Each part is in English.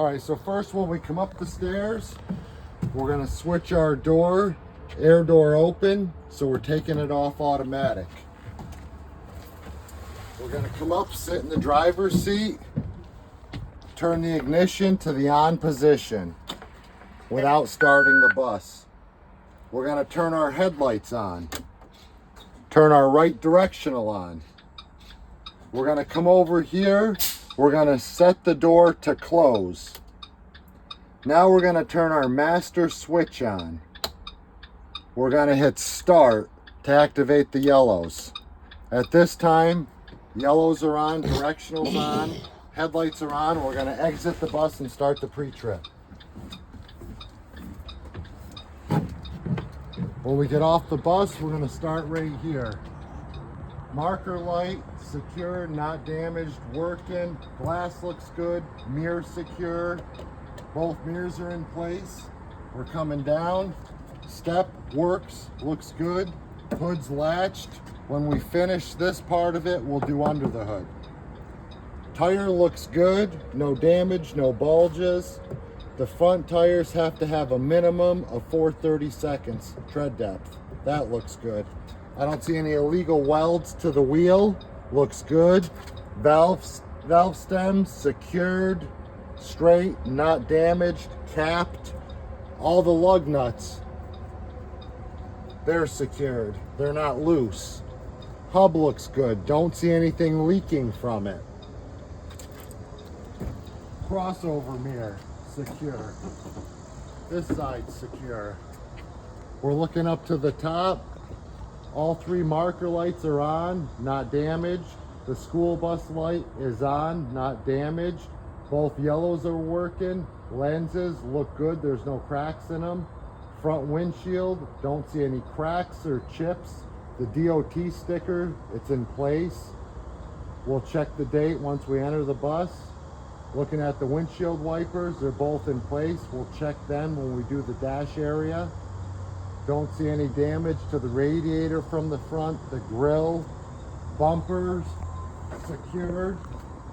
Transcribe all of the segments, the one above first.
All right, so first when we come up the stairs, we're gonna switch our door, air door open, so we're taking it off automatic. We're gonna come up, sit in the driver's seat, turn the ignition to the on position without starting the bus. We're gonna turn our headlights on, turn our right directional on. We're gonna come over here, we're gonna set the door to close. Now we're gonna turn our master switch on. We're gonna hit start to activate the yellows. At this time, yellows are on, directionals on, headlights are on. We're gonna exit the bus and start the pre-trip. When we get off the bus, we're gonna start right here. Marker light, secure, not damaged, working. Glass looks good, mirror secure. Both mirrors are in place. We're coming down. Step works, looks good. Hood's latched. When we finish this part of it, we'll do under the hood. Tire looks good, no damage, no bulges. The front tires have to have a minimum of 4/32 tread depth. That looks good. I don't see any illegal welds to the wheel. Looks good. Valve stems secured, straight, not damaged, capped. All the lug nuts, they're secured. They're not loose. Hub looks good. Don't see anything leaking from it. Crossover mirror, secure. This side's secure. We're looking up to the top. All three marker lights are on, not damaged. The school bus light is on, not damaged. Both yellows are working. Lenses look good, there's no cracks in them. Front windshield, don't see any cracks or chips. The DOT sticker, it's in place. We'll check the date once we enter the bus. Looking at the windshield wipers, they're both in place. We'll check them when we do the dash area. Don't see any damage to the radiator from the front, the grille, bumpers, secured,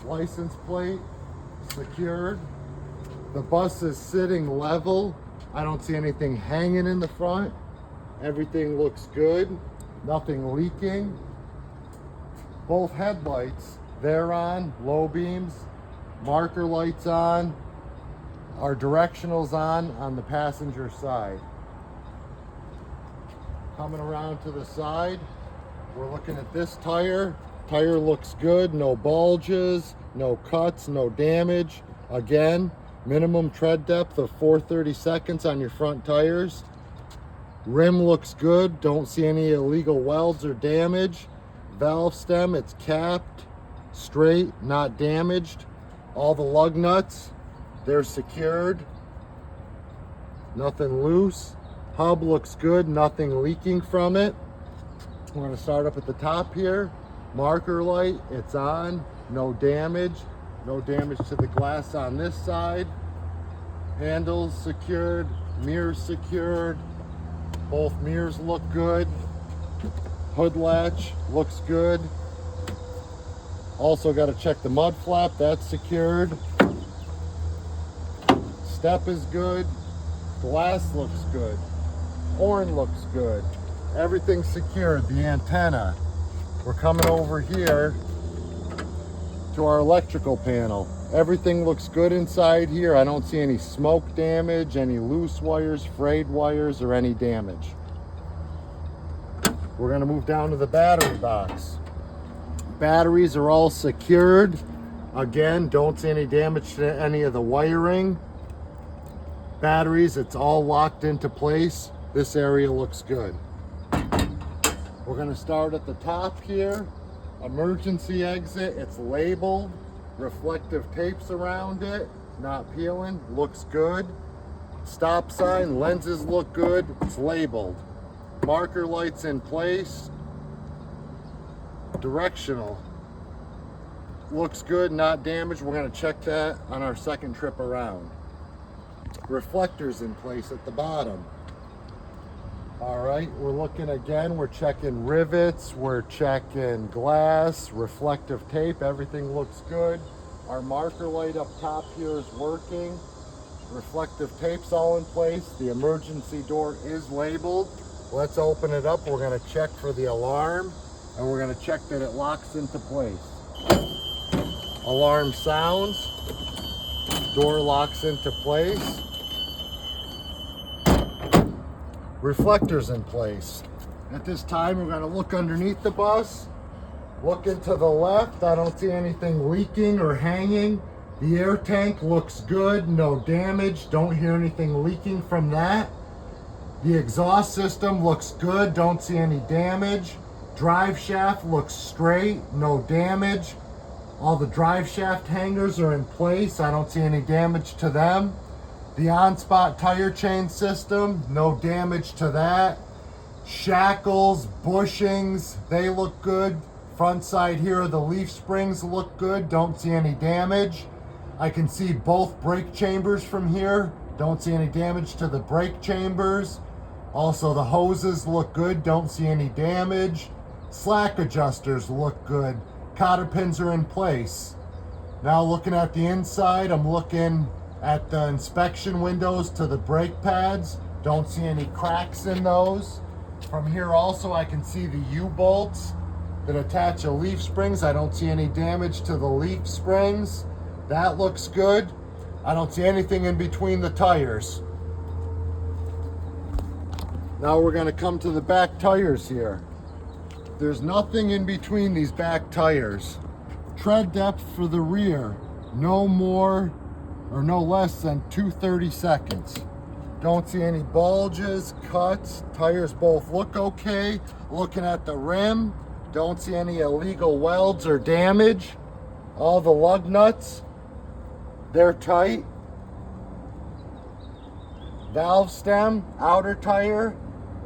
license plate, secured. The bus is sitting level. I don't see anything hanging in the front. Everything looks good, nothing leaking. Both headlights, they're on, low beams, marker lights on, our directionals on the passenger side. Coming around to the side, we're looking at this tire. Tire looks good, no bulges, no cuts, no damage. Again, minimum tread depth of 4/32 on your front tires. Rim looks good, don't see any illegal welds or damage. Valve stem, it's capped, straight, not damaged. All the lug nuts, they're secured. Nothing loose. Hub looks good, nothing leaking from it. We're gonna start up at the top here. Marker light, it's on, no damage. No damage to the glass on this side. Handles secured, mirrors secured. Both mirrors look good. Hood latch looks good. Also gotta check the mud flap, that's secured. Step is good. Glass looks good. Horn looks good. Everything's secured. The antenna. We're coming over here to our electrical panel. Everything looks good inside here. I don't see any smoke damage, any loose wires, frayed wires, or any damage. We're gonna move down to the battery box. Batteries are all secured. Again, don't see any damage to any of the wiring. Batteries, it's all locked into place. This area looks good. We're gonna start at the top here. Emergency exit, it's labeled. Reflective tapes around it, not peeling, looks good. Stop sign, lenses look good, it's labeled. Marker lights in place. Directional, looks good, not damaged. We're gonna check that on our second trip around. Reflectors in place at the bottom. All right, we're looking again, we're checking rivets, we're checking glass, reflective tape, everything looks good. Our marker light up top here is working. Reflective tape's all in place. The emergency door is labeled. Let's open it up. We're going to check for the alarm, and we're going to check that it locks into place. Alarm sounds. Door locks into place. Reflectors in place. At this time, we're going to look underneath the bus. Looking to the left, I don't see anything leaking or hanging. The air tank looks good, no damage. Don't hear anything leaking from that. The exhaust system looks good, don't see any damage. Drive shaft looks straight, no damage. All the drive shaft hangers are in place. I don't see any damage to them. The on-spot tire chain system, no damage to that. Shackles, bushings, they look good. Front side here, the leaf springs look good, don't see any damage. I can see both brake chambers from here. Don't see any damage to the brake chambers. Also, the hoses look good, don't see any damage. Slack adjusters look good. Cotter pins are in place. Now looking at the inside, I'm looking at the inspection windows to the brake pads. Don't see any cracks in those. From here also, I can see the U-bolts that attach the leaf springs. I don't see any damage to the leaf springs. That looks good. I don't see anything in between the tires. Now we're going to come to the back tires here. There's nothing in between these back tires. Tread depth for the rear, no more or no less than 2/32. Don't see any bulges, cuts. Tires both look okay. Looking at the rim, don't see any illegal welds or damage. All the lug nuts, they're tight. Valve stem, outer tire,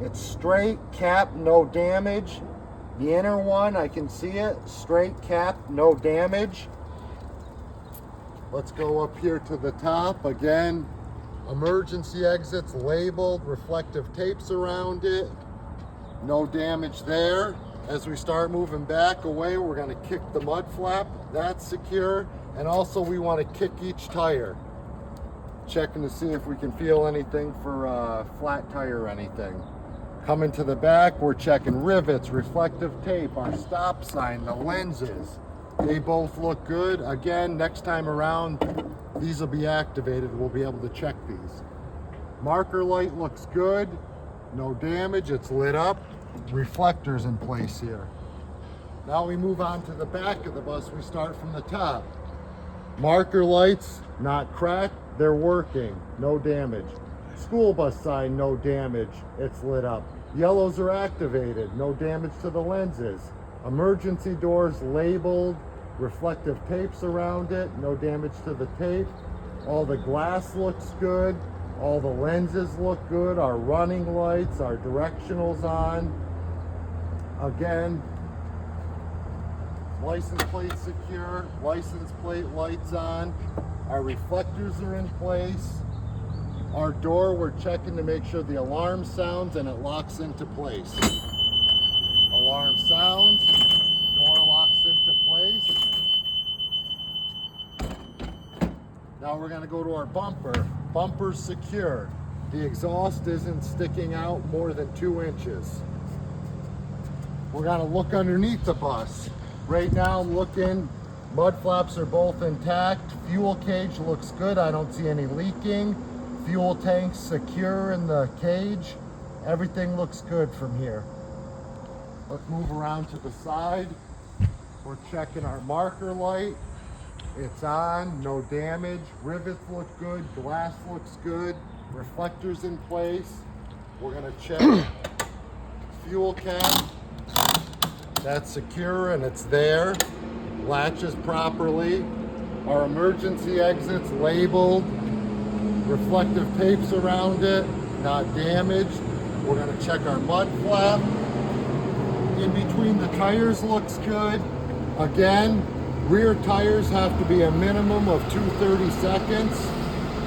it's straight, cap, no damage. The inner one, I can see it, straight cap, no damage. Let's go up here to the top. Again, emergency exits labeled, reflective tapes around it. No damage there. As we start moving back away, we're going to kick the mud flap. That's secure. And also we want to kick each tire. Checking to see if we can feel anything for a flat tire or anything. Coming to the back, we're checking rivets, reflective tape, our stop sign, the lenses. They both look good. Again, next time around, these will be activated. We'll be able to check these. Marker light looks good. No damage, it's lit up. Reflectors in place here. Now we move on to the back of the bus. We start from the top. Marker lights, not cracked, they're working, no damage. School bus sign, no damage, it's lit up. Yellows are activated, no damage to the lenses. Emergency doors labeled, reflective tapes around it, no damage to the tape. All the glass looks good. All the lenses look good. Our running lights, our directionals on. Again, license plate secure, license plate lights on. Our reflectors are in place. Our door, we're checking to make sure the alarm sounds and it locks into place. Alarm sounds, door locks into place. Now we're going to go to our bumper. Bumper's secure. The exhaust isn't sticking out more than 2 inches. We're going to look underneath the bus. Right now I'm looking, mud flaps are both intact. Fuel cage looks good. I don't see any leaking. Fuel tank's secure in the cage. Everything looks good from here. Let's move around to the side. We're checking our marker light. It's on, no damage. Rivets look good, glass looks good, reflectors in place. We're gonna check fuel cap. That's secure and it's there. Latches properly. Our emergency exits labeled. Reflective tapes around it, not damaged. We're gonna check our mud flap. In between the tires looks good. Again, rear tires have to be a minimum of 2/32.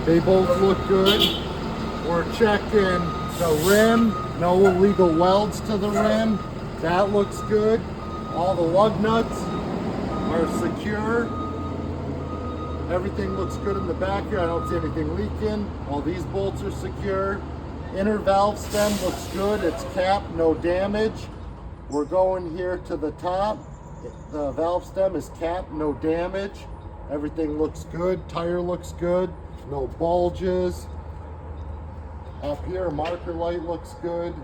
They both look good. We're checking the rim, no illegal welds to the rim. That looks good. All the lug nuts are secure. Everything looks good in the back here. I don't see anything leaking. All these bolts are secure. Inner valve stem looks good. It's capped, no damage. We're going here to the top. The valve stem is capped, no damage. Everything looks good. Tire looks good. No bulges. Up here, marker light looks good.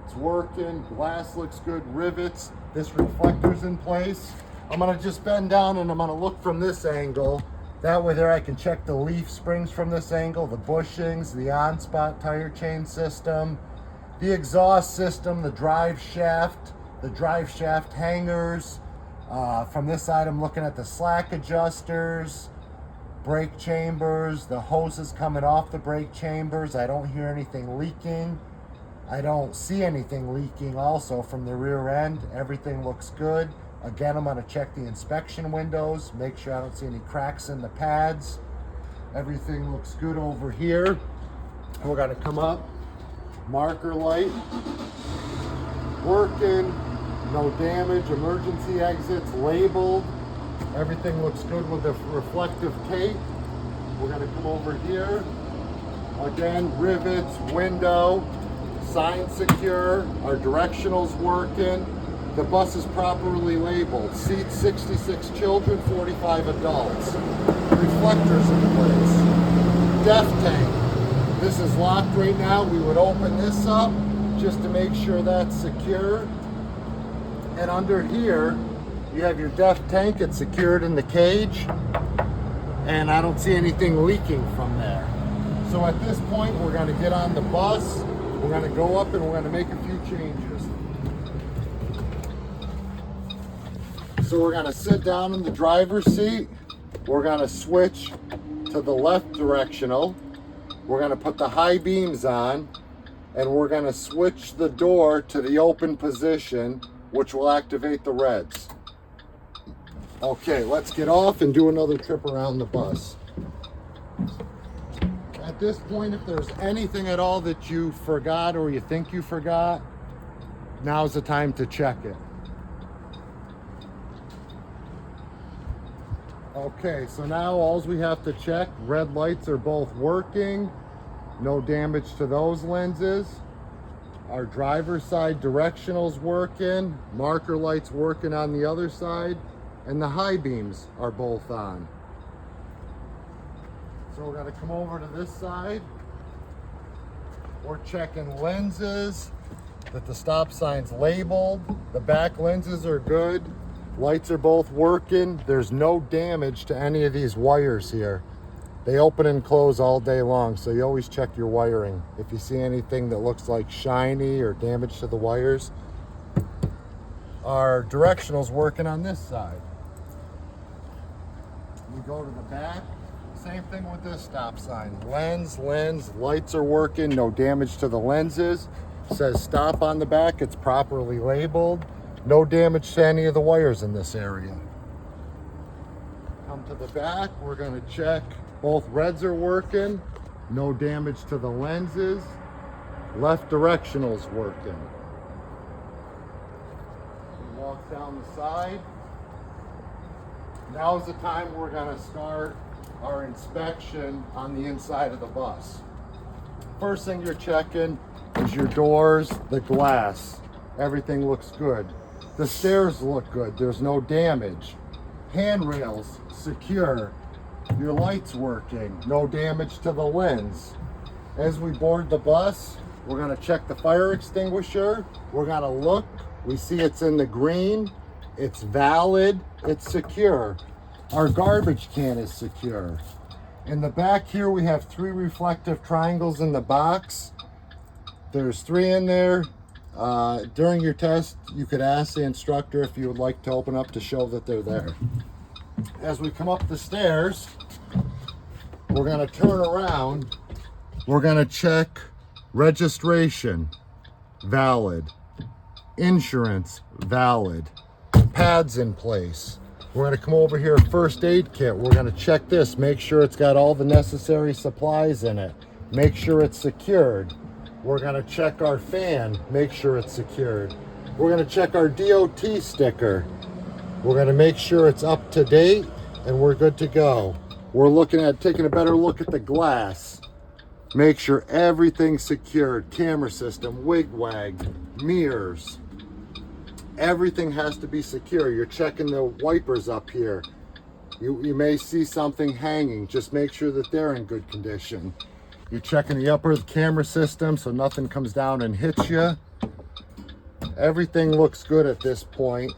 It's working. Glass looks good. Rivets. This reflector's in place. I'm gonna just bend down and I'm gonna look from this angle. That way there I can check the leaf springs from this angle, the bushings, the on-spot tire chain system, the exhaust system, the drive shaft hangers. From this side I'm looking at the slack adjusters, brake chambers, the hoses coming off the brake chambers. I don't hear anything leaking. I don't see anything leaking also from the rear end. Everything looks good. Again, I'm going to check the inspection windows, make sure I don't see any cracks in the pads. Everything looks good over here. We're going to come up. Marker light working, no damage. Emergency exits labeled. Everything looks good with the reflective tape. We're going to come over here. Again, rivets, window, sign secure. Our directional's working. The bus is properly labeled. Seats 66 children, 45 adults. Reflectors in place. Def tank. This is locked right now. We would open this up just to make sure that's secure. And under here, you have your def tank. It's secured in the cage. And I don't see anything leaking from there. So at this point, we're going to get on the bus. We're going to go up and we're going to make a few changes. So we're going to sit down in the driver's seat. We're going to switch to the left directional. We're going to put the high beams on, and we're going to switch the door to the open position, which will activate the reds. Okay, let's get off and do another trip around the bus. At this point, if there's anything at all that you forgot or you think you forgot, now's the time to check it. Okay, so now all we have to check, red lights are both working, no damage to those lenses. Our driver's side directional's working, marker lights working on the other side, and the high beams are both on. So we're gonna come over to this side. We're checking lenses, that the stop sign's labeled, the back lenses are good. Lights are both working. There's no damage to any of these wires here. They open and close all day long, so you always check your wiring. If you see anything that looks like shiny or damage to the wires. Our directional's working on this side. We go to the back. Same thing with this stop sign. Lens, lights are working. No damage to the lenses. It says stop on the back. It's properly labeled. No damage to any of the wires in this area. Come to the back, we're going to check. Both reds are working. No damage to the lenses. Left directional's working. We walk down the side. Now's the time we're going to start our inspection on the inside of the bus. First thing you're checking is your doors, the glass. Everything looks good. The stairs look good, there's no damage. Handrails, secure. Your light's working, no damage to the lens. As we board the bus, we're gonna check the fire extinguisher. We're gonna look, we see it's in the green, it's valid, it's secure. Our garbage can is secure. In the back here, we have 3 reflective triangles in the box. There's 3 in there. During your test, you could ask the instructor if you would like to open up to show that they're there. As we come up the stairs, we're going to turn around. We're going to check registration, valid. Insurance, valid. Pads in place. We're going to come over here, first aid kit. We're going to check this, make sure it's got all the necessary supplies in it. Make sure it's secured. We're going to check our fan, make sure it's secured. We're going to check our DOT sticker. We're going to make sure it's up to date and we're good to go. We're looking at taking a better look at the glass. Make sure everything's secured. Camera system, wig-wag, mirrors. Everything has to be secure. You're checking the wipers up here. You may see something hanging. Just make sure that they're in good condition. You're checking the upper camera system so nothing comes down and hits you. Everything looks good at this point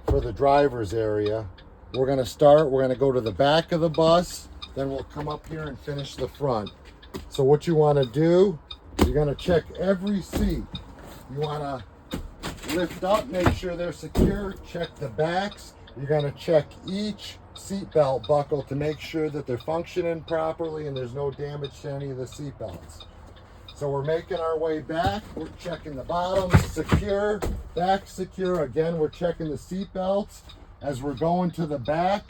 for the driver's area. We're going to go to the back of the bus, then we'll come up here and finish the front. So what you want to do, you're going to check every seat. You want to lift up, make sure they're secure, check the backs. You're going to check each seat belt buckle to make sure that they're functioning properly and there's no damage to any of the seat belts. So we're making our way back. We're checking the bottom, secure, back secure. Again, we're checking the seat belts. As we're going to the back,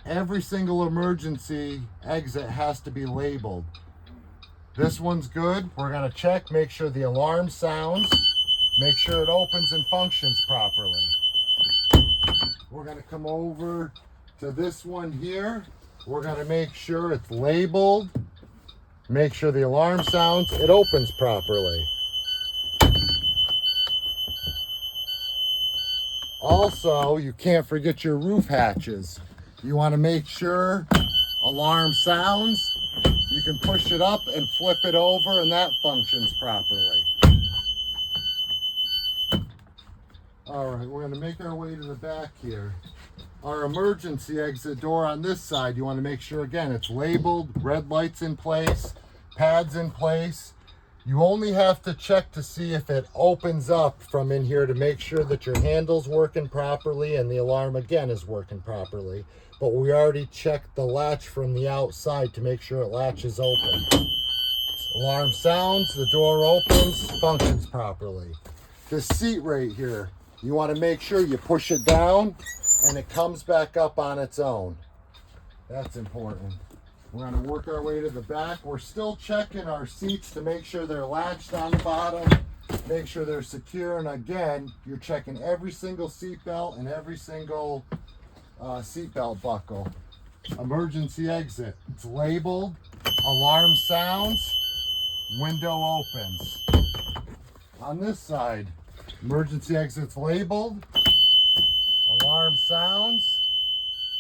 every single emergency exit has to be labeled. This one's good. We're gonna check, make sure the alarm sounds, make sure it opens and functions properly. We're gonna come over to this one here. We're gonna make sure it's labeled, make sure the alarm sounds, it opens properly. Also, you can't forget your roof hatches. You want to make sure alarm sounds, you can push it up and flip it over and that functions properly. All right, we're going to make our way to the back here. Our emergency exit door on this side, you want to make sure, again, it's labeled, red lights in place, pads in place. You only have to check to see if it opens up from in here to make sure that your handle's working properly and the alarm again is working properly. But we already checked the latch from the outside to make sure it latches open. Alarm sounds, the door opens, functions properly. The seat right here, you want to make sure you push it down and it comes back up on its own. That's important. We're going to work our way to the back. We're still checking our seats to make sure they're latched on the bottom, make sure they're secure. And again, you're checking every single seat belt and every single seat belt buckle. Emergency exit. It's labeled. Alarm sounds. Window opens. On this side, emergency exit's labeled. Alarm sounds.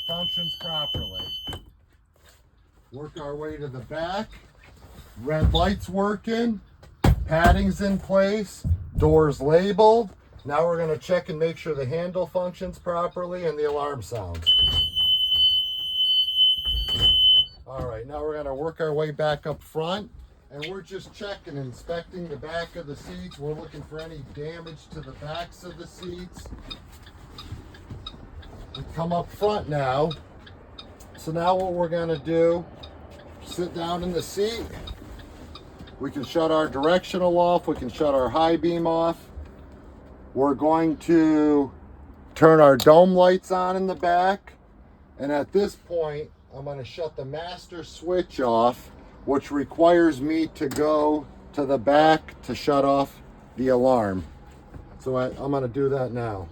Functions properly. Work our way to the back. Red lights working, padding's in place, doors labeled. Now we're going to check and make sure the handle functions properly and the alarm sounds. All right, now we're going to work our way back up front and we're just checking, inspecting the back of the seats. We're looking for any damage to the backs of the seats. We come up front now. So now what we're going to do, sit down in the seat. We can shut our directional off. We can shut our high beam off. We're going to turn our dome lights on in the back. And at this point, I'm going to shut the master switch off, which requires me to go to the back to shut off the alarm. So I'm going to do that now.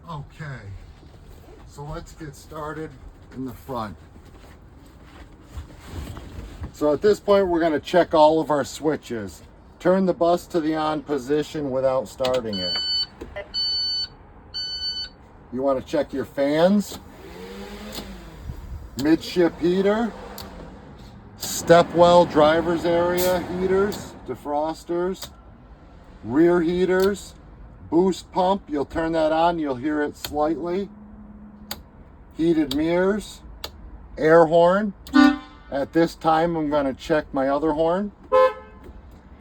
Okay, so let's get started in the front. So at this point, we're going to check all of our switches. Turn the bus to the on position without starting it. You want to check your fans, midship heater, stepwell driver's area heaters, defrosters, rear heaters, boost pump. You'll turn that on, you'll hear it slightly. Heated mirrors, air horn. At this time, I'm going to check my other horn.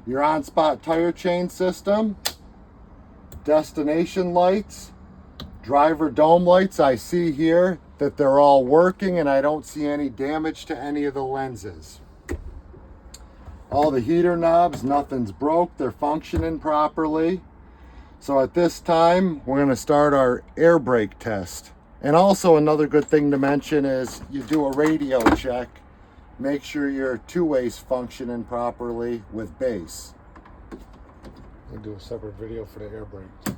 Your on-spot tire chain system, destination lights, driver dome lights. I see here that they're all working and I don't see any damage to any of the lenses. All the heater knobs, nothing's broke. They're functioning properly. So at this time, we're going to start our air brake test. And also another good thing to mention is you do a radio check Make sure your two-way's functioning properly with base. We'll do a separate video for the air brakes.